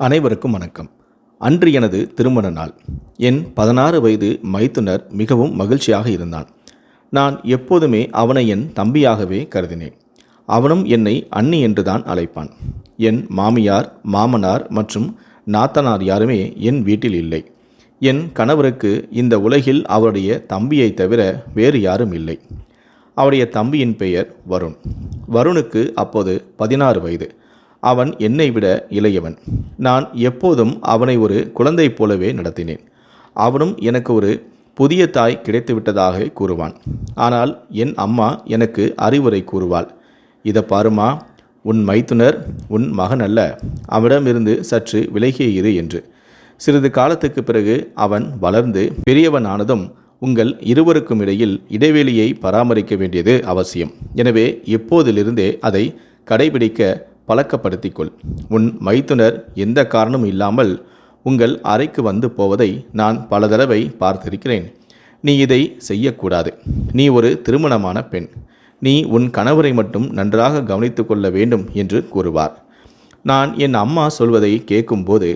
அனைவருக்கும் வணக்கம். அன்று எனது திருமண நாள். என் 16 வயது மைத்துனர் மிகவும் மகிழ்ச்சியாக இருந்தான். நான் எப்போதுமே அவனை என் தம்பியாகவே கருதினேன். அவனும் என்னை அண்ணி என்றுதான் அழைப்பான். என் மாமியார், மாமனார் மற்றும் நாத்தனார் யாருமே என் வீட்டில் இல்லை. என் கணவருக்கு இந்த உலகில் அவருடைய தம்பியை தவிர வேறு யாரும் இல்லை. அவருடைய தம்பியின் பெயர் வருண். வருணுக்கு அப்போது 16 வயது. அவன் என்னை விட இளையவன். நான் எப்போதும் அவனை ஒரு குழந்தை போலவே நடத்தினேன். அவனும் எனக்கு ஒரு புதிய தாய் கிடைத்துவிட்டதாக கூறுவான். ஆனால் என் அம்மா எனக்கு அறிவுரை கூறுவாள். இதை பாருமா, உன் மைத்துனர் உன் மகன் அல்ல, அவனிடமிருந்து சற்று விலகியே இரு என்று. சிறிது காலத்துக்கு பிறகு அவன் வளர்ந்து பெரியவனானதும் உங்கள் இருவருக்கும் இடையில் இடைவெளியை பராமரிக்க வேண்டியது அவசியம். எனவே இப்போதிலிருந்தே அதை கடைபிடிக்க பழக்கப்படுத்திக்கொள். உன் மைத்துனர் எந்த காரணமும் இல்லாமல் உங்கள் அறைக்கு வந்து போவதை நான் பல தடவை பார்த்திருக்கிறேன். நீ இதை செய்யக்கூடாது. நீ ஒரு திருமணமான பெண். நீ உன் கணவரை மட்டும் நன்றாக கவனித்து கொள்ள வேண்டும் என்று கூறுவார். நான் என் அம்மா சொல்வதை கேட்கும்போது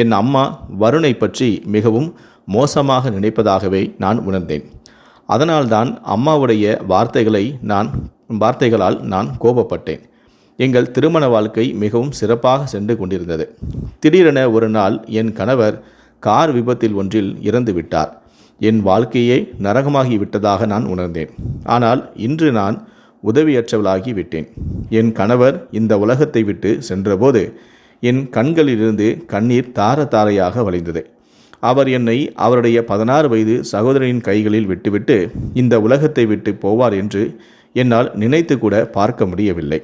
என் அம்மா வருணை பற்றி மிகவும் மோசமாக நினைப்பதாகவே நான் உணர்ந்தேன். அதனால்தான் அம்மாவுடைய வார்த்தைகளால் நான் கோபப்பட்டேன். எங்கள் திருமண வாழ்க்கை மிகவும் சிறப்பாக சென்று கொண்டிருந்தது. திடீரென ஒரு நாள் என் கணவர் கார் விபத்தில் ஒன்றில் இறந்து விட்டார். என் வாழ்க்கையே நரகமாகி விட்டதாக நான் உணர்ந்தேன். ஆனால் இன்று நான் உதவியற்றவளாகி விட்டேன். என் கணவர் இந்த உலகத்தை விட்டு சென்றபோது என் கண்களிலிருந்து கண்ணீர் தார தாரையாக வழிந்தது. அவர் என்னை அவருடைய 16 வயது சகோதரனின் கைகளில் விட்டுவிட்டு இந்த உலகத்தை விட்டு போவார் என்று என்னால் நினைத்து கூட பார்க்க முடியவில்லை.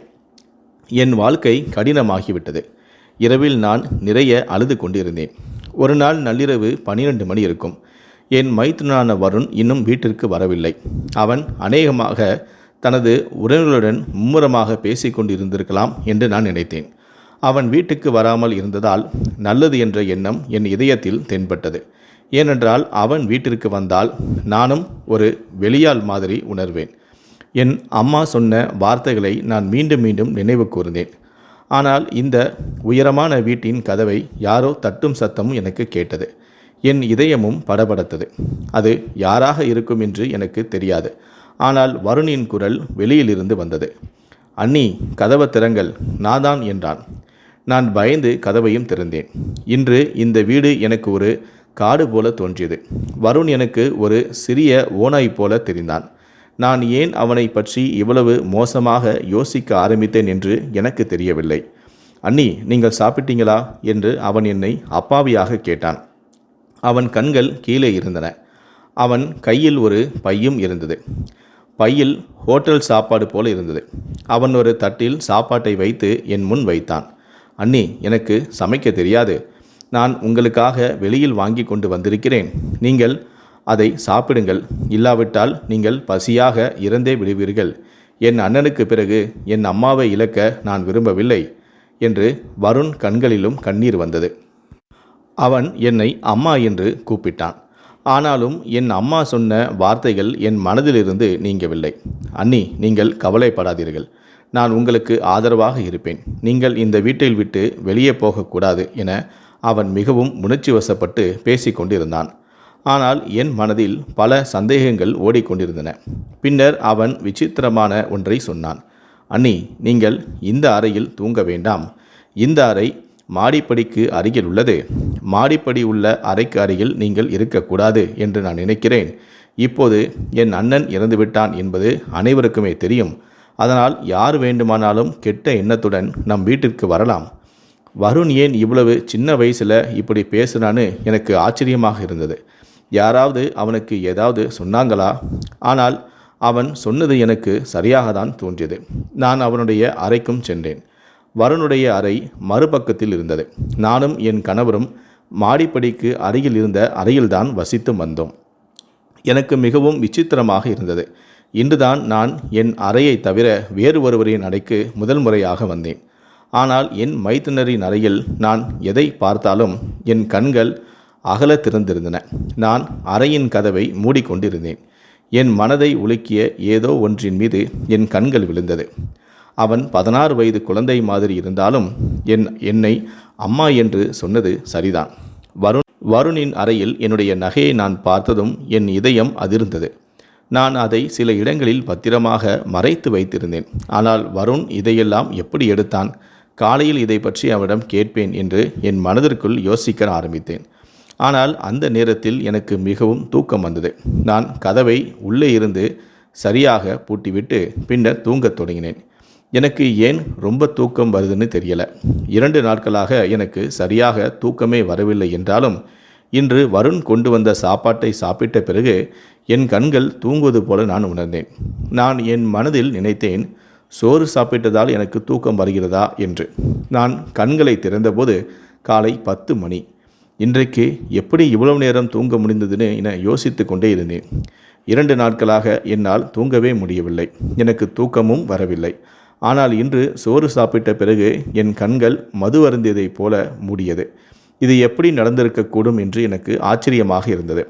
என் வாழ்க்கை கடினமாகிவிட்டது. இரவில் நான் நிறைய அழுது கொண்டிருந்தேன். ஒரு நாள் நள்ளிரவு 12 மணி இருக்கும். என் மைத்துனான வருண் இன்னும் வீட்டிற்கு வரவில்லை. அவன் அநேகமாக தனது உறவினர்களுடன் மும்முரமாக பேசிக்கொண்டிருந்திருக்கலாம் என்று நான் நினைத்தேன். அவன் வீட்டுக்கு வராமல் இருந்ததால் நல்லது என்ற எண்ணம் என் இதயத்தில் தென்பட்டது. ஏனென்றால் அவன் வீட்டிற்கு வந்தால் நானும் ஒரு வெளியாள் மாதிரி உணர்வேன். என் அம்மா சொன்ன வார்த்தைகளை நான் மீண்டும் மீண்டும் நினைவு கூர்ந்தேன். ஆனால் இந்த உயரமான வீட்டின் கதவை யாரோ தட்டும் சத்தமும் எனக்கு கேட்டது. என் இதயமும் படபடத்தது. அது யாராக இருக்கும் என்று எனக்கு தெரியாது. ஆனால் வருணின் குரல் வெளியிலிருந்து வந்தது. அண்ணி, கதவை திறங்கள், நாதான் என்றான். நான் பயந்து கதவையும் திறந்தேன். இன்று இந்த வீடு எனக்கு ஒரு காடு போல தோன்றியது. வருண் எனக்கு ஒரு சிறிய ஓநாய் போல தெரிந்தான். நான் ஏன் அவனை பற்றி இவ்வளவு மோசமாக யோசிக்க ஆரம்பித்தேன் என்று எனக்கு தெரியவில்லை. அண்ணி, நீங்கள் சாப்பிட்டீங்களா என்று அவன் என்னை அப்பாவியாக கேட்டான். அவன் கண்கள் கீழே இருந்தன. அவன் கையில் ஒரு பையும் இருந்தது. பையில் ஹோட்டல் சாப்பாடு போல இருந்தது. அவன் ஒரு தட்டில் சாப்பாட்டை வைத்து என் முன் வைத்தான். அண்ணி, எனக்கு சமைக்க தெரியாது. நான் உங்களுக்காக வெளியில் வாங்கி கொண்டு வந்திருக்கிறேன். நீங்கள் அதை சாப்பிடுங்கள். இல்லாவிட்டால் நீங்கள் பசியாக இறந்தே விடுவீர்கள். என் அண்ணனுக்கு பிறகு என் அம்மாவை இழக்க நான் விரும்பவில்லை என்று வருண் கண்களிலும் கண்ணீர் வந்தது. அவன் என்னை அம்மா என்று கூப்பிட்டான். ஆனாலும் என் அம்மா சொன்ன வார்த்தைகள் என் மனதிலிருந்து நீங்கவில்லை. அண்ணி, நீங்கள் கவலைப்படாதீர்கள். நான் உங்களுக்கு ஆதரவாக இருப்பேன். நீங்கள் இந்த வீட்டை விட்டு வெளியே போகக்கூடாது என அவன் மிகவும் உணர்ச்சி வசப்பட்டு பேசிக்கொண்டிருந்தான். ஆனால் என் மனதில் பல சந்தேகங்கள் ஓடிக்கொண்டிருந்தன. பின்னர் அவன் விசித்திரமான ஒன்றை சொன்னான். அண்ணி, நீங்கள் இந்த அறையில் தூங்க வேண்டாம். இந்த அறை மாடிப்படிக்கு அருகில் உள்ளது. மாடிப்படி உள்ள அறைக்கு அருகில் நீங்கள் இருக்கக்கூடாது என்று நான் நினைக்கிறேன். இப்போது என் அண்ணன் இறந்துவிட்டான் என்பது அனைவருக்குமே தெரியும். அதனால் யார் வேண்டுமானாலும் கெட்ட எண்ணத்துடன் நம் வீட்டிற்கு வரலாம். வருண் ஏன் இவ்வளவு சின்ன வயசில் இப்படி பேசுனான்னு எனக்கு ஆச்சரியமாக இருந்தது. யாராவது அவனுக்கு ஏதாவது சொன்னாங்களா? ஆனால் அவன் சொன்னது எனக்கு சரியாக தான் தோன்றியது. நான் அவனுடைய அறைக்கும் சென்றேன். வருணுடைய அறை மறுபக்கத்தில் இருந்தது. நானும் என் கணவரும் மாடிப்படிக்கு அருகில் இருந்த அறையில்தான் வசித்து வந்தோம். எனக்கு மிகவும் விசித்திரமாக இருந்தது. இன்றுதான் நான் என் அறையை தவிர வேறு ஒருவரின் அறைக்கு முதல் முறையாக வந்தேன். ஆனால் என் மைத்துனரின் அறையில் நான் எதை பார்த்தாலும் என் கண்கள் அகல திறந்திருந்தன. நான் அறையின் கதவை மூடிக்கொண்டிருந்தேன். என் மனதை உலுக்கிய ஏதோ ஒன்றின் மீது என் கண்கள் விழுந்தது. அவன் 16 வயது குழந்தை மாதிரி இருந்தாலும் என்னை அம்மா என்று சொன்னது சரிதான். வருணின் அறையில் என்னுடைய நகையை நான் பார்த்ததும் என் இதயம் அதிர்ந்தது. நான் அதை சில இடங்களில் பத்திரமாக மறைத்து வைத்திருந்தேன். ஆனால் வருண் இதையெல்லாம் எப்படி எடுத்தான்? காலையில் இதை பற்றி அவரிடம் கேட்பேன் என்று என் மனதிற்குள் யோசிக்க ஆரம்பித்தேன். ஆனால் அந்த நேரத்தில் எனக்கு மிகவும் தூக்கம் வந்தது. நான் கதவை உள்ளே இருந்து சரியாக பூட்டிவிட்டு பின்னர் தூங்கத் தொடங்கினேன். எனக்கு ஏன் ரொம்ப தூக்கம் வருதுன்னு தெரியல. 2 நாட்களாக எனக்கு சரியாக தூக்கமே வரவில்லை என்றாலும் இன்று வருண் கொண்டு வந்த சாப்பாட்டை சாப்பிட்ட பிறகு என் கண்கள் தூங்குவது போல நான் உணர்ந்தேன். நான் என் மனதில் நினைத்தேன், சோறு சாப்பிட்டதால் எனக்கு தூக்கம் வருகிறதா என்று. நான் கண்களை திறந்தபோது காலை 10 மணி. இன்றைக்கு எப்படி இவ்வளவு நேரம் தூங்க முடிந்ததுன்னு என யோசித்து கொண்டே இருந்தேன். 2 நாட்களாக என்னால் தூங்கவே முடியவில்லை. எனக்கு தூக்கமும் வரவில்லை. ஆனால் இன்று சோறு சாப்பிட்ட பிறகு என் கண்கள் மது அருந்தியதைப் போல மூடியது. இது எப்படி நடந்திருக்கக்கூடும் என்று எனக்கு ஆச்சரியமாக இருந்தது.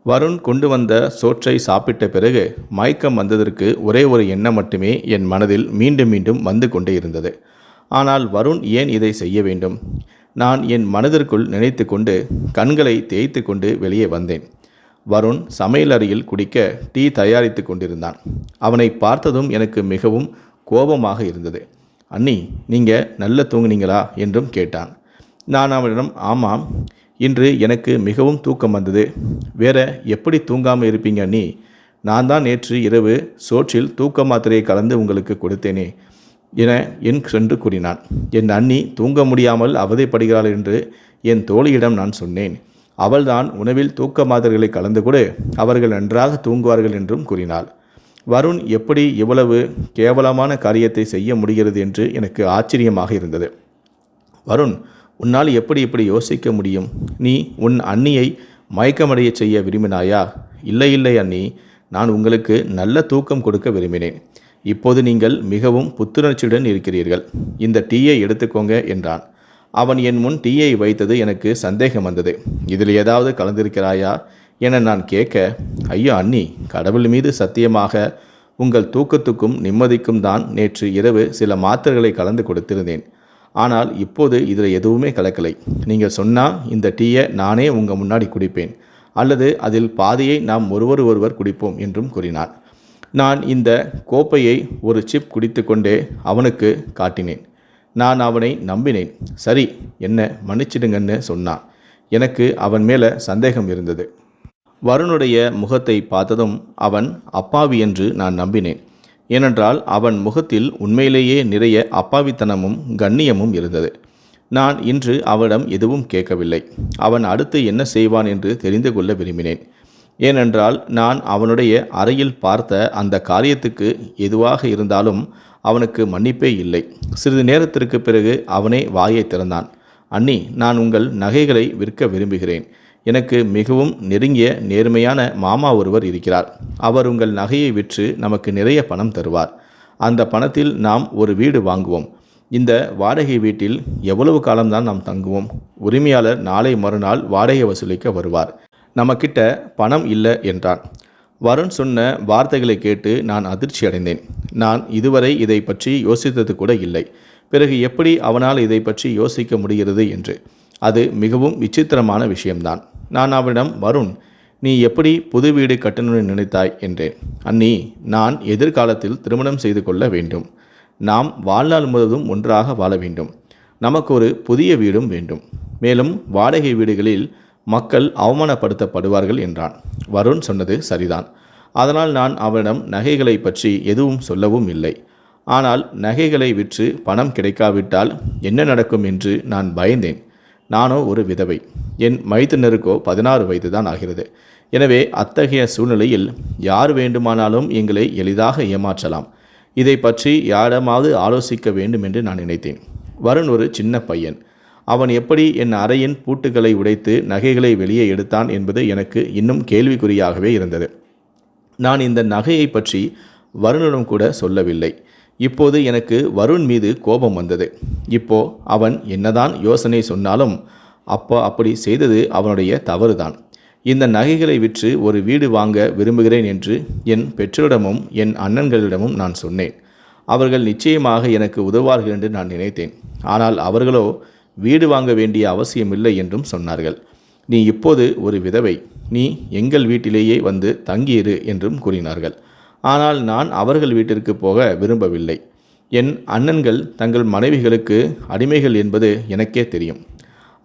வருண் கொண்டு வந்த சோற்றை சாப்பிட்ட பிறகு மயக்கம் வந்ததற்கு ஒரே ஒரு எண்ணம் மட்டுமே என் மனதில் மீண்டும் மீண்டும் வந்து கொண்டே இருந்தது. ஆனால் வருண் ஏன் இதை செய்ய வேண்டும்? நான் என் மனதிற்குள் நினைத்து கொண்டு கண்களை தேய்த்து கொண்டு வெளியே வந்தேன். வருண் சமையலறையில் குடிக்க டீ தயாரித்து கொண்டிருந்தான். அவனை பார்த்ததும் எனக்கு மிகவும் கோபமாக இருந்தது. அண்ணி, நீங்கள் நல்ல தூங்குனீங்களா என்றும் கேட்டான். நான் அவனிடம், ஆமாம், இன்று எனக்கு மிகவும் தூக்கம் வந்தது. வேற எப்படி தூங்காமல் இருப்பீங்க அண்ணி? நான் தான் நேற்று இரவு சோற்றில் தூக்க மாத்திரையை கலந்து உங்களுக்கு கொடுத்தேனே என என்று கூறினான். என் அண்ணி தூங்க முடியாமல் அவதைப்படுகிறாள் என்று என் தோழியிடம் நான் சொன்னேன். அவள்தான் உணவில் தூக்க மாத்திரைகளை கலந்து கொடு, அவர்கள் நன்றாக தூங்குவார்கள் என்றும் கூறினாள். வருண் எப்படி இவ்வளவு கேவலமான காரியத்தை செய்ய முடிகிறது என்று எனக்கு ஆச்சரியமாக இருந்தது. வருண், உன்னால் எப்படி இப்படி யோசிக்க முடியும்? நீ உன் அண்ணியை மயக்கமடைய செய்ய விரும்பினாயா? இல்லை இல்லை அண்ணி, நான் உங்களுக்கு நல்ல தூக்கம் கொடுக்க விரும்பினேன். இப்போது நீங்கள் மிகவும் புத்துணர்ச்சியுடன் இருக்கிறீர்கள். இந்த டீயை எடுத்துக்கோங்க என்றான். அவன் என் முன் டீயை வைத்தது எனக்கு சந்தேகம் வந்தது. இதில் ஏதாவது கலந்திருக்கிறாயா என நான் கேட்க, ஐயோ அண்ணி, கடவுள் மீது சத்தியமாக உங்கள் தூக்கத்துக்கும் நிம்மதிக்கும் தான் நேற்று இரவு சில மாத்திரைகளை கலந்து கொடுத்திருந்தேன். ஆனால் இப்போது இதில் எதுவுமே கலக்கலை. நீங்கள் சொன்னால் இந்த டீயை நானே உங்கள் முன்னாடி குடிப்பேன், அல்லது அதில் பாதியை நாம் ஒருவர் குடிப்போம் என்றும் கூறினான். நான் இந்த கோப்பையை ஒரு சிப் குடித்து கொண்டே அவனுக்கு காட்டினேன். நான் அவனை நம்பினேன். சரி, என்ன மன்னிச்சிடுங்கன்னு சொன்னான். எனக்கு அவன் மேலே சந்தேகம் இருந்தது. வருணுடைய முகத்தை பார்த்ததும் அவன் அப்பாவி என்று நான் நம்பினேன். ஏனென்றால் அவன் முகத்தில் உண்மையிலேயே நிறைய அப்பாவித்தனமும் கண்ணியமும் இருந்தது. நான் இன்று அவனிடம் எதுவும் கேட்கவில்லை. அவன் அடுத்து என்ன செய்வான் என்று தெரிந்து கொள்ள விரும்பினேன். ஏனென்றால் நான் அவனுடைய அறையில் பார்த்த அந்த காரியத்துக்கு எதுவாக இருந்தாலும் அவனுக்கு மன்னிப்பே இல்லை. சிறிது நேரத்திற்கு பிறகு அவனே வாயை திறந்தான். அண்ணி, நான் உங்கள் நகைகளை விற்க விரும்புகிறேன். எனக்கு மிகவும் நெருங்கிய நேர்மையான மாமா ஒருவர் இருக்கிறார். அவர் உங்கள் நகையை விற்று நமக்கு நிறைய பணம் தருவார். அந்த பணத்தில் நாம் ஒரு வீடு வாங்குவோம். இந்த வாடகை வீட்டில் எவ்வளவு காலம்தான் நாம் தங்குவோம்? உரிமையாளர் நாளை மறுநாள் வாடகை வசூலிக்க வருவார். நம்மக்கிட்ட பணம் இல்லை என்றான். வருண் சொன்ன வார்த்தைகளை கேட்டு நான் அதிர்ச்சி அடைந்தேன். நான் இதுவரை இதை பற்றி யோசித்தது கூட இல்லை. பிறகு எப்படி அவனால் இதை பற்றி யோசிக்க முடிகிறது என்று. அது மிகவும் விசித்திரமான விஷயம்தான். நான் அவனிடம், வருண், நீ எப்படி புது வீடு கட்டணும்னு நினைத்தாய் என்றேன். அண்ணி, நான் எதிர்காலத்தில் திருமணம் செய்து கொள்ள வேண்டும். நாம் வாழ்நாள் முழுவதும் ஒன்றாக வாழ வேண்டும். நமக்கு ஒரு புதிய வீடும் வேண்டும். மேலும் வாடகை வீடுகளில் மக்கள் அவமானப்படுத்தப்படுவார்கள் என்றான். வருண் சொன்னது சரிதான். அதனால் நான் அவனிடம் நகைகளை பற்றி எதுவும் சொல்லவும் இல்லை. ஆனால் நகைகளை விற்று பணம் கிடைக்காவிட்டால் என்ன நடக்கும் என்று நான் பயந்தேன். நானோ ஒரு விதவை. என் மைத்துனருக்கோ 16 வயது தான் ஆகிறது. எனவே அத்தகைய சூழ்நிலையில் யார் வேண்டுமானாலும் எங்களை எளிதாக ஏமாற்றலாம். இதை பற்றி யாரிடமாவது ஆலோசிக்க வேண்டும் என்று நான் நினைத்தேன். வருண் ஒரு சின்ன பையன். அவன் எப்படி என் அறையின் பூட்டுகளை உடைத்து நகைகளை வெளியே எடுத்தான் என்பது எனக்கு இன்னும் கேள்விக்குறியாகவே இருந்தது. நான் இந்த நகையை பற்றி வருணிடம் கூட சொல்லவில்லை. இப்போது எனக்கு வருண் மீது கோபம் வந்தது. இப்போ அவன் என்னதான் யோசனை சொன்னாலும் அப்படி செய்தது அவனுடைய தவறுதான். இந்த நகைகளை விற்று ஒரு வீடு வாங்க விரும்புகிறேன் என்று என் பெற்றோரிடமும் என் அண்ணன்களிடமும் நான் சொன்னேன். அவர்கள் நிச்சயமாக எனக்கு உதவுவார்கள் என்று நான் நினைத்தேன். ஆனால் அவர்களோ வீடு வாங்க வேண்டிய அவசியமில்லை என்றும் சொன்னார்கள். நீ இப்போது ஒரு விதவை, நீ எங்கள் வீட்டிலேயே வந்து தங்கியிரு என்றும் கூறினார்கள். ஆனால் நான் அவர்கள் வீட்டிற்கு போக விரும்பவில்லை. என் அண்ணன்கள் தங்கள் மனைவிகளுக்கு அடிமைகள் என்பது எனக்கே தெரியும்.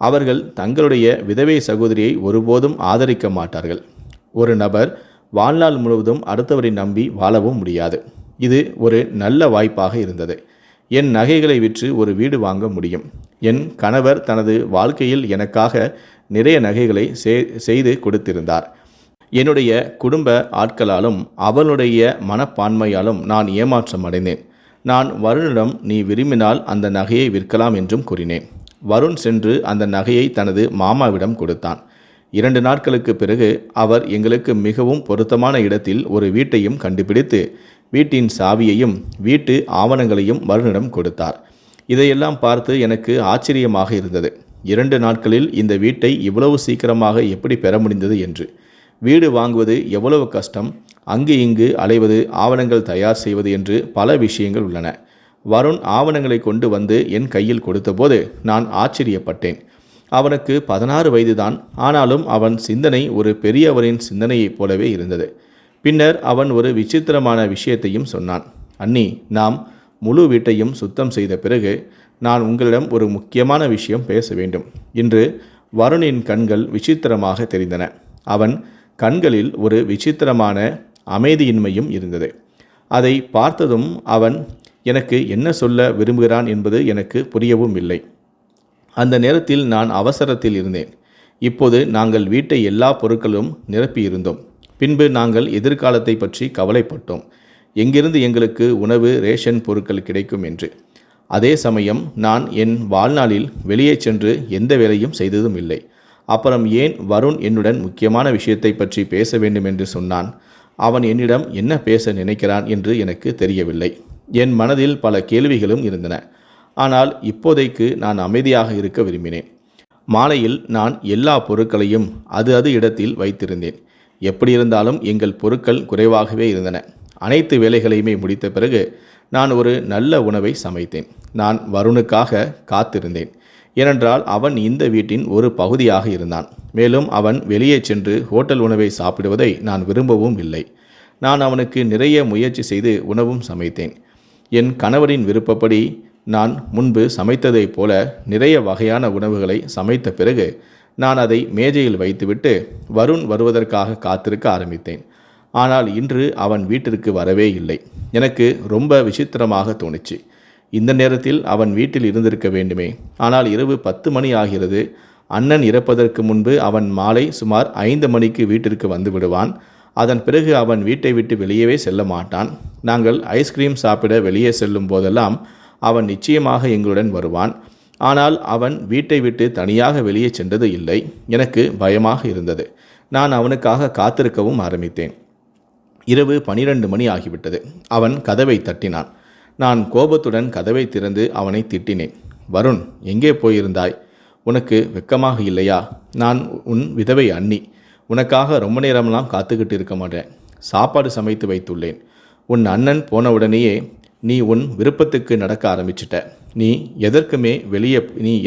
அவர்கள் தங்களுடைய விதவை சகோதரியை ஒருபோதும் ஆதரிக்க மாட்டார்கள். ஒரு நபர் வாழ்நாள் முழுவதும் அடுத்தவரை நம்பி வாழவும் முடியாது. இது ஒரு நல்ல வாய்ப்பாக இருந்தது. என் நகைகளை விற்று ஒரு வீடு வாங்க முடியும். என் கணவர் தனது வாழ்க்கையில் எனக்காக நிறைய நகைகளை செய்து கொடுத்திருந்தார். என்னுடைய குடும்ப ஆட்களாலும் அவளுடைய மனப்பான்மையாலும் நான் ஏமாற்றம் அடைந்தேன். நான் வருணிடம் நீ விரும்பினால் அந்த நகையை விற்கலாம் என்றும் கூறினேன். வருண் சென்று அந்த நகையை தனது மாமாவிடம் கொடுத்தான். 2 நாட்களுக்கு பிறகு அவர் எங்களுக்கு மிகவும் பொருத்தமான இடத்தில் ஒரு வீட்டையும் கண்டுபிடித்து வீட்டின் சாவியையும் வீட்டு ஆவணங்களையும் வருணிடம் கொடுத்தார். இதையெல்லாம் பார்த்து எனக்கு ஆச்சரியமாக இருந்தது. 2 நாட்களில் இந்த வீட்டை இவ்வளவு சீக்கிரமாக எப்படி பெற முடிந்தது என்று. வீடு வாங்குவது எவ்வளவு கஷ்டம், அங்கு இங்கு அலைவது, ஆவணங்கள் தயார் செய்வது என்று பல விஷயங்கள் உள்ளன. வருண் ஆவணங்களை கொண்டு வந்து என் கையில் கொடுத்தபோது நான் ஆச்சரியப்பட்டேன். அவனுக்கு 16 வயதுதான். ஆனாலும் அவன் சிந்தனை ஒரு பெரியவரின் சிந்தனையைப் போலவே இருந்தது. பின்னர் அவன் ஒரு விசித்திரமான விஷயத்தையும் சொன்னான். அண்ணி, நாம் முழு வீட்டையும் சுத்தம் செய்த பிறகு நான் உங்களிடம் ஒரு முக்கியமான விஷயம் பேச வேண்டும். இன்று வருணின் கண்கள் விசித்திரமாக தெரிந்தன. அவன் கண்களில் ஒரு விசித்திரமான அமைதியின்மையும் இருந்தது. அதை பார்த்ததும் அவன் எனக்கு என்ன சொல்ல விரும்புகிறான் என்பது எனக்கு புரியவும் இல்லை. அந்த நேரத்தில் நான் அவசரத்தில் இருந்தேன். இப்போது நாங்கள் வீட்டை எல்லா பொருட்களும் நிரப்பியிருந்தோம். பின்பு நாங்கள் எதிர்காலத்தை பற்றி கவலைப்பட்டோம். எங்கிருந்து எங்களுக்கு உணவு, ரேஷன் பொருட்கள் கிடைக்கும் என்று. அதே சமயம் நான் என் வாழ்நாளில் வெளியே சென்று எந்த வேலையும் செய்ததும் இல்லை. அப்புறம் ஏன் வருண் என்னுடன் முக்கியமான விஷயத்தை பற்றி பேச வேண்டும் என்று சொன்னான்? அவன் என்னிடம் என்ன பேச நினைக்கிறான் என்று எனக்கு தெரியவில்லை. என் மனதில் பல கேள்விகளும் இருந்தன. ஆனால் இப்போதைக்கு நான் அமைதியாக இருக்க விரும்பினேன். மாலையில் நான் எல்லா பொருட்களையும் அது இடத்தில் வைத்திருந்தேன். எப்படி இருந்தாலும் எங்கள் பொருட்கள் குறைவாகவே இருந்தன. அனைத்து வேலைகளையுமே முடித்த பிறகு நான் ஒரு நல்ல உணவை சமைத்தேன். நான் வருணுக்காக காத்திருந்தேன். ஏனென்றால் அவன் இந்த வீட்டின் ஒரு பகுதியாக இருந்தான். மேலும் அவன் வெளியே சென்று ஹோட்டல் உணவை சாப்பிடுவதை நான் விரும்பவும் இல்லை. நான் அவனுக்கு நிறைய முயற்சி செய்து உணவும் சமைத்தேன். என் கணவரின் விருப்பப்படி நான் முன்பு சமைத்ததைப் போல நிறைய வகையான உணவுகளை சமைத்த பிறகு நான் அதை மேஜையில் வைத்துவிட்டு வருண் வருவதற்காக காத்திருக்க ஆரம்பித்தேன். ஆனால் இன்று அவன் வீட்டிற்கு வரவே இல்லை. எனக்கு ரொம்ப விசித்திரமாக தோணுச்சு. இந்த நேரத்தில் அவன் வீட்டில் இருந்திருக்க வேண்டுமே. ஆனால் இரவு 10 மணி ஆகிறது. அண்ணன் இறப்பதற்கு முன்பு அவன் மாலை சுமார் 5 மணிக்கு வீட்டிற்கு வந்து விடுவான். அதன் பிறகு அவன் வீட்டை விட்டு வெளியவே செல்ல மாட்டான். நாங்கள் ஐஸ்கிரீம் சாப்பிட வெளியே செல்லும் போதெல்லாம் அவன் நிச்சயமாக எங்களுடன் வருவான். ஆனால் அவன் வீட்டை விட்டு தனியாக வெளியே சென்றது இல்லை. எனக்கு பயமாக இருந்தது. நான் அவனுக்காக காத்திருக்கவும் ஆரம்பித்தேன். இரவு 12 மணி ஆகிவிட்டது. அவன் கதவை தட்டினான். நான் கோபத்துடன் கதவை திறந்து அவனை திட்டினேன். வருண், எங்கே போயிருந்தாய்? உனக்கு வெட்கமாக இல்லையா? நான் உன் விதவை அண்ணி. உனக்காக ரொம்ப நேரமெல்லாம் காத்துக்கிட்டு இருக்க மாட்டேன். சாப்பாடு சமைத்து வைத்துள்ளேன். உன் அண்ணன் போனவுடனேயே நீ உன் விருப்பத்துக்கு நடக்க ஆரம்பிச்சிட்ட. நீ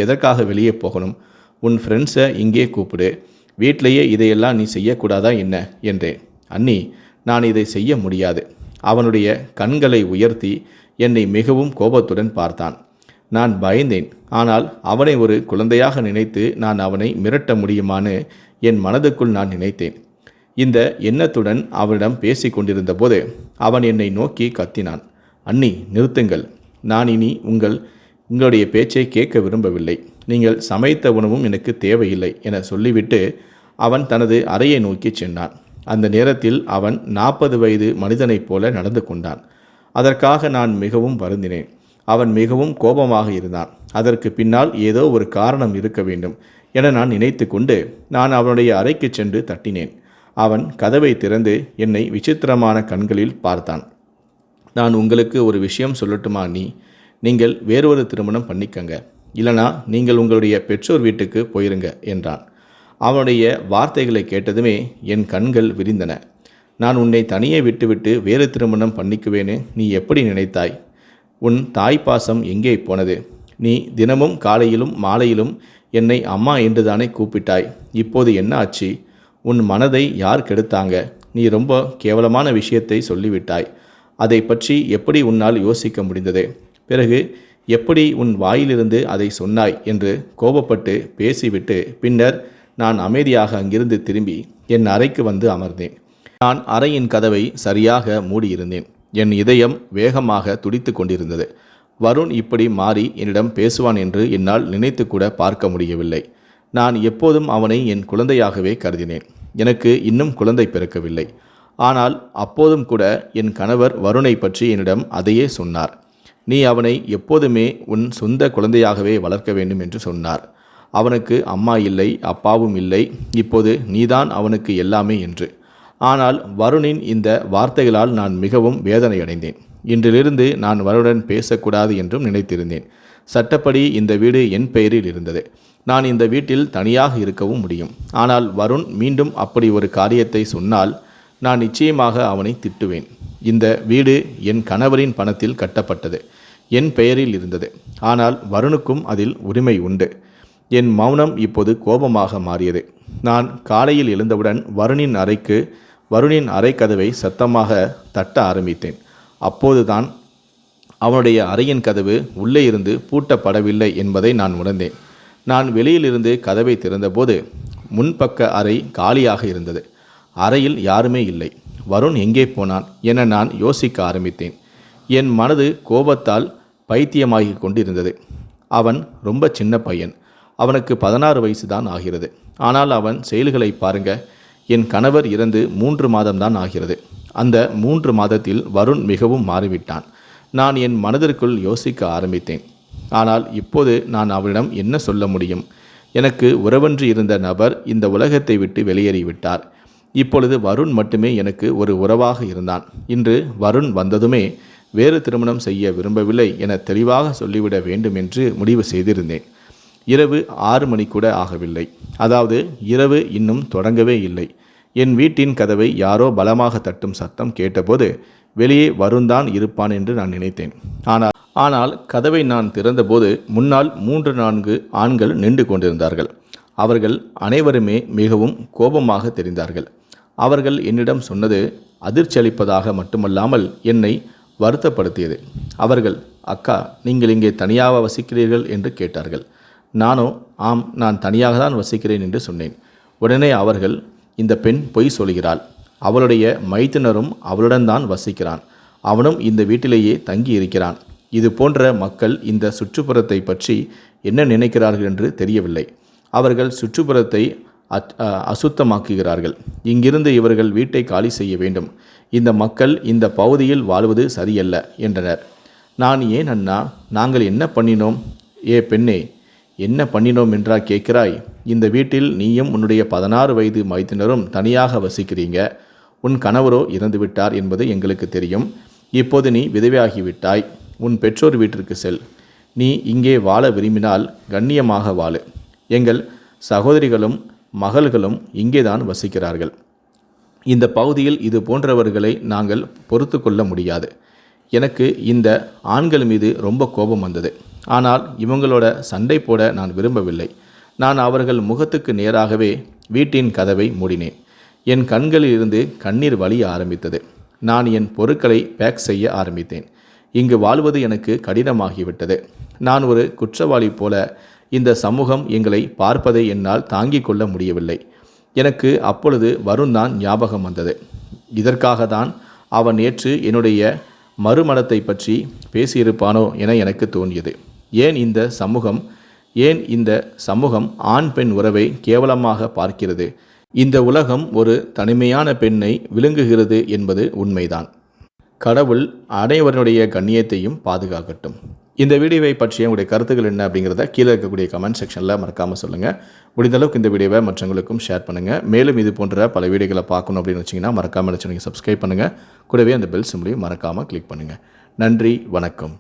எதற்காக வெளியே போகணும்? உன் ஃப்ரெண்ட்ஸை இங்கே கூப்பிடு. வீட்டிலேயே இதையெல்லாம் நீ செய்யக்கூடாதா என்ன என்றேன். அண்ணி, நான் இதை செய்ய முடியாது. அவனுடைய கண்களை உயர்த்தி என்னை மிகவும் கோபத்துடன் பார்த்தான். நான் பயந்தேன். ஆனால் அவனை ஒரு குழந்தையாக நினைத்து நான் அவனை மிரட்ட முடியுமான்னு என் மனதுக்குள் நான் நினைத்தேன். இந்த எண்ணத்துடன் அவனிடம் பேசி கொண்டிருந்த போது அவன் என்னை நோக்கி கத்தினான். அண்ணி, நிறுத்துங்கள். நான் இனி உங்களுடைய பேச்சை கேட்க விரும்பவில்லை. நீங்கள் சமைத்த உணவும் எனக்கு தேவையில்லை என சொல்லிவிட்டு அவன் தனது அறையை நோக்கி சென்றான். அந்த நேரத்தில் அவன் 40 வயது மனிதனைப் போல நடந்து கொண்டான். அதற்காக நான் மிகவும் வருந்தினேன். அவன் மிகவும் கோபமாக இருந்தான். அதற்கு பின்னால் ஏதோ ஒரு காரணம் இருக்க வேண்டும் என நான் நினைத்து கொண்டு நான் அவனுடைய அறைக்கு சென்று தட்டினேன். அவன் கதவை திறந்து என்னை விசித்திரமான கண்களில் பார்த்தான். நான் உங்களுக்கு ஒரு விஷயம் சொல்லட்டுமா அண்ணி? நீங்கள் வேறொரு திருமணம் பண்ணிக்கங்க, இல்லைனா நீங்கள் உங்களுடைய பெற்றோர் வீட்டுக்கு போயிருங்க என்றான். அவனுடைய வார்த்தைகளை கேட்டதுமே என் கண்கள் விரிந்தன. நான் உன்னை தனியே விட்டுவிட்டு வேறு திருமணம் பண்ணிக்குவேன்னு நீ எப்படி நினைத்தாய்? உன் தாய் பாசம் எங்கே போனது? நீ தினமும் காலையிலும் மாலையிலும் என்னை அம்மா என்று தானே கூப்பிட்டாய். இப்போது என்ன ஆச்சு? உன் மனதை யார் கெடுத்தாங்க? நீ ரொம்ப கேவலமான விஷயத்தை சொல்லிவிட்டாய். அதை பற்றி எப்படி உன்னால் யோசிக்க முடிந்தது? பிறகு எப்படி உன் வாயிலிருந்து அதை சொன்னாய் என்று கோபப்பட்டு பேசிவிட்டு பின்னர் நான் அமைதியாக அங்கிருந்து திரும்பி என் அறைக்கு வந்து அமர்ந்தேன். நான் அறையின் கதவை சரியாக மூடியிருந்தேன். என் இதயம் வேகமாக துடித்து கொண்டிருந்தது. வருண் இப்படி மாறி என்னிடம் பேசுவான் என்று என்னால் நினைத்து கூட பார்க்க முடியவில்லை. நான் எப்போதும் அவனை என் குழந்தையாகவே கருதினேன். எனக்கு இன்னும் குழந்தை பிறக்கவில்லை. ஆனால் அப்போதும் கூட என் கணவர் வருணை பற்றி என்னிடம் அதையே சொன்னார். நீ அவனை எப்போதுமே உன் சொந்த குழந்தையாகவே வளர்க்க வேண்டும் என்று சொன்னார். அவனுக்கு அம்மா இல்லை, அப்பாவும் இல்லை, இப்போது நீதான் அவனுக்கு எல்லாமே என்று. ஆனால் வருணின் இந்த வார்த்தைகளால் நான் மிகவும் வேதனையடைந்தேன். இன்றிலிருந்து நான் வருணுடன் பேசக்கூடாது என்றும் நினைத்திருந்தேன். சட்டப்படி இந்த வீடு என் பெயரில் இருந்தது. நான் இந்த வீட்டில் தனியாக இருக்கவும் முடியும். ஆனால் வருண் மீண்டும் அப்படி ஒரு காரியத்தை சொன்னால் நான் நிச்சயமாக அவனை திட்டுவேன். இந்த வீடு என் கணவரின் பணத்தில் கட்டப்பட்டது, என் பெயரில் இருந்தது. ஆனால் வருணுக்கும் அதில் உரிமை உண்டு. என் மௌனம் இப்போது கோபமாக மாறியது. நான் காலையில் எழுந்தவுடன் வருணின் அறை கதவை சத்தமாக தட்ட ஆரம்பித்தேன். அப்போதுதான் அவனுடைய அறையின் கதவு உள்ளே இருந்து பூட்டப்படவில்லை என்பதை நான் உணர்ந்தேன். நான் வெளியிலிருந்து கதவை திறந்தபோது முன்பக்க அறை காலியாக இருந்தது. அறையில் யாருமே இல்லை. வருண் எங்கே போனான் என நான் யோசிக்க ஆரம்பித்தேன். என் மனது கோபத்தால் பைத்தியமாகி கொண்டிருந்தது. அவன் ரொம்ப சின்ன பையன். அவனுக்கு 16 வயசு தான் ஆகிறது. ஆனால் அவன் செயல்களை பாருங்க. என் கணவர் இறந்து 3 மாதம்தான் ஆகிறது. அந்த 3 மாதத்தில் வருண் மிகவும் மாறிவிட்டான். நான் என் மனதிற்குள் யோசிக்க ஆரம்பித்தேன். ஆனால் இப்போது நான் அவனிடம் என்ன சொல்ல முடியும்? எனக்கு உறவன்று இருந்த நபர் இந்த உலகத்தை விட்டு வெளியேறிவிட்டார். இப்பொழுது வருண் மட்டுமே எனக்கு ஒரு உறவாக இருந்தான். இன்று வருண் வந்ததுமே வேறு திருமணம் செய்ய விரும்பவில்லை என தெளிவாக சொல்லிவிட வேண்டும் என்று முடிவு செய்திருந்தேன். இரவு 6 மணி கூட ஆகவில்லை. அதாவது இரவு இன்னும் தொடங்கவே இல்லை. என் வீட்டின் கதவை யாரோ பலமாக தட்டும் சத்தம் கேட்டபோது வெளியே வருண்தான் இருப்பான் என்று நான் நினைத்தேன். ஆனால் கதவை நான் திறந்தபோது முன்னால் 3-4 ஆண்கள் நின்று கொண்டிருந்தார்கள். அவர்கள் அனைவருமே மிகவும் கோபமாக தெரிந்தார்கள். அவர்கள் என்னிடம் சொன்னது அதிர்ச்சி அளிப்பதாக மட்டுமல்லாமல் என்னை வருத்தப்படுத்தியது. அவர்கள், அக்கா, நீங்கள் இங்கே தனியாக வசிக்கிறீர்கள் என்று கேட்டார்கள். நானோ ஆம், நான் தனியாக தான் வசிக்கிறேன் என்று சொன்னேன். உடனே அவர்கள், இந்த பெண் பொய் சொல்கிறாள். அவளுடைய மைத்துனரும் அவளுடன் தான் வசிக்கிறான். அவனும் இந்த வீட்டிலேயே தங்கி இருக்கிறான். இது போன்ற மக்கள் இந்த சுற்றுப்புறத்தை பற்றி என்ன நினைக்கிறார்கள் என்று தெரியவில்லை. அவர்கள் சுற்றுப்புறத்தை அசுத்தமாக்குகிறார்கள். இங்கிருந்து இவர்கள் வீட்டை காலி செய்ய வேண்டும். இந்த மக்கள் இந்த பகுதியில் வாழ்வது சரியல்ல என்றனர். நான், ஏன் அண்ணா, நாங்கள் என்ன பண்ணினோம்? ஏ பெண்ணே, என்ன பண்ணினோம் என்றா கேட்கிறாய்? இந்த வீட்டில் நீயும் உன்னுடைய 16 வயது மைத்தினரும் தனியாக வசிக்கிறீங்க. உன் கணவரோ இறந்துவிட்டார் என்பது எங்களுக்கு தெரியும். இப்போது நீ விதவையாகிவிட்டாய். உன் பெற்றோர் வீட்டிற்கு செல். நீ இங்கே வாழ விரும்பினால் கண்ணியமாக வாழு. எங்கள் சகோதரிகளும் மகள்களும் இங்கேதான் வசிக்கிறார்கள். இந்த பகுதியில் இது போன்றவர்களை நாங்கள் பொறுத்து கொள்ள முடியாது. எனக்கு இந்த ஆண்கள் மீது ரொம்ப கோபம் வந்தது. ஆனால் இவங்களோட சண்டை போட நான் விரும்பவில்லை. நான் அவர்கள் முகத்துக்கு நேராகவே வீட்டின் கதவை மூடினேன். என் கண்களில் இருந்து கண்ணீர் வழிய ஆரம்பித்தது. நான் என் பொருட்களை பேக் செய்ய ஆரம்பித்தேன். இங்கு வாழ்வது எனக்கு கடினமாகிவிட்டது. நான் ஒரு குற்றவாளி போல இந்த சமூகம் எங்களை பார்ப்பதை என்னால் தாங்கிக் கொள்ள முடியவில்லை. எனக்கு அப்பொழுது வருண் தான் ஞாபகம் வந்தது. இதற்காக தான் அவன் நேற்று என்னுடைய மறுமணத்தை பற்றி பேசியிருப்பானோ என எனக்கு தோன்றியது. ஏன் இந்த சமூகம் ஆண் பெண் உறவை கேவலமாக பார்க்கிறது? இந்த உலகம் ஒரு தனிமையான பெண்ணை விழுங்குகிறது என்பது உண்மைதான். கடவுள் அனைவருடைய கண்ணியத்தையும் பாதுகாக்கட்டும். இந்த வீடியோவை பற்றிய உங்களுடைய கருத்துக்கள் என்ன அப்படிங்கிறத கீழே இருக்கக்கூடிய கமெண்ட் செக்ஷனில் மறக்காமல் சொல்லுங்கள். முடிந்தளவுக்கு இந்த வீடியோவை மற்றவங்களுக்கும் ஷேர் பண்ணுங்கள். மேலும் இது போன்ற பல வீடியோக்களை பார்க்கணும் அப்படின்னு வச்சிங்கன்னா மறக்காமல் சப்ஸ்கிரைப் பண்ணுங்கள். கூடவே அந்த பெல் சிம்பளையும் மறக்காமல் கிளிக் பண்ணுங்கள். நன்றி, வணக்கம்.